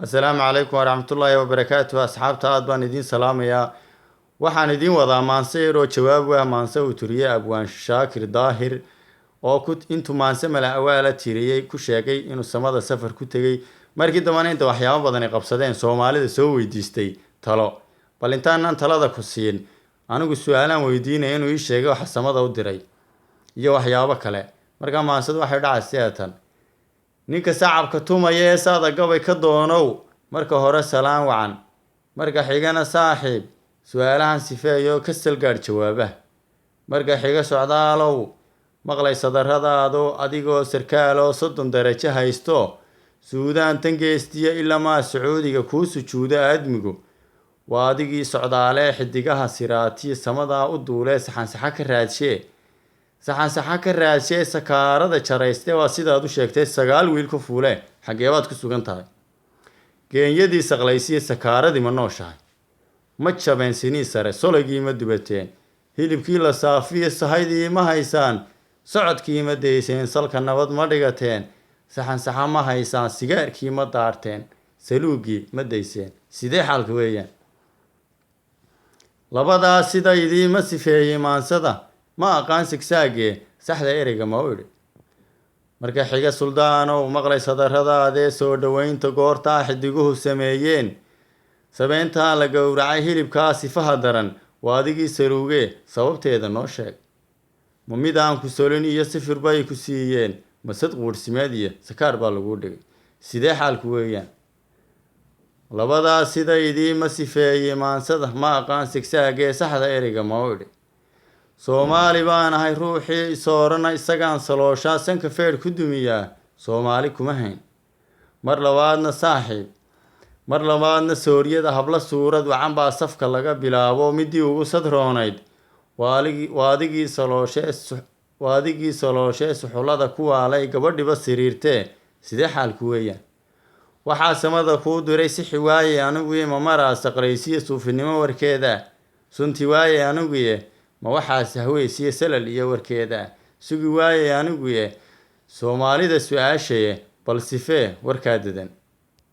Assalaamu calaykum waraxmatullaahi wabarakaatuh. Asxaabta aad baan idiin salaamayaa. Waxaan idiin wadaa maanse yar oo jawaab u ah maanse uu tiriyey Abwaan Shaakir Daahir oo intuu maanse mala awaala tiriyey ku sheegay inuu samada safar ku tegey markii dambana inta waxyaabo badan ay qabsadeen Soomaalida soo weydiistay talo. Bal intaanan talada ku siin anigu su'aalaan weydiinay inuu ii sheegay waxa samada u diray iyo waxyaabo kale. Markaa maansadu waxay dhacaysaa tan. ninka sacabka tumaya ee saada gabay ka doonow marka hore salaan wacan marka xigana saaxiib su'aalahan sifeeyo ka salgaar jawaabaha marka xiga socdaalow maqlay sadarradaado adigoo sarkaalo 30 darajo haysto suudaan tan geestiya ilamaa sacuudiga kuu sujuuda aadmigu waa adigii socdaale xidigaha siraatiya samada u duulee saxan ka raadshe sakaarada jarayste waa sidaad u sheegtay 9 wiil ku fuule xagee baad ku sugan tahay geenyadii saqlaysiye sakaaradii ma nooshahay ma jabeen sinii sare sologii ma dubateen hilibkii la saafiye sahaydii ma haysaan socodkii ma dayseen salka nabad ma dhigateen saxa ma haysaan sigaarkii ma daarteen saluugii ma dayseen sidee xaalka weeyaan labadaas sida idiima sifeeyey maansada ma aqaan sigsaagee saxda ereyga ma u idhi marka xiga suldaanow maqlay sadarradaadee soo dhoweynta goortaa xidiguhu sameeyeen sabeyntaa la gowracay hilibkaa sifaha daran waa adigii saruugee sababteeda noo sheeg ma mid aan ku solin iyo sifir bay ku siiyeen masad quurhsimeed iyo sakaar baa laguu dhigay sidee xaalku weeyaan labadaas sida idiima sifeeyey maansada ma aqaan sigsaagee saxda ereyga ma u idhi Soomaali baan ahay ruuxii soorana isagaan salooshaa sanka feer ku dumiyaa Soomaali kuma hayn mar labaadna saaxiib mar labaadna sooriyada habla suurad wacan baa safka laga bilaabo midii ugu sadroonayd waa adigii salooshe suxulada ku waalay gabadhiba siriirtee sidee xaalku weeyaan waxaa samada kuu diray sixi waaye aniguye ma maraa saqraysiya suufinimo warkeeda sunti waaye aniguye ma waxaas haweysiye salal iyo warkeeda sugi waaye aniguye Soomaalida su'aashaye bal sifee warkaa dadan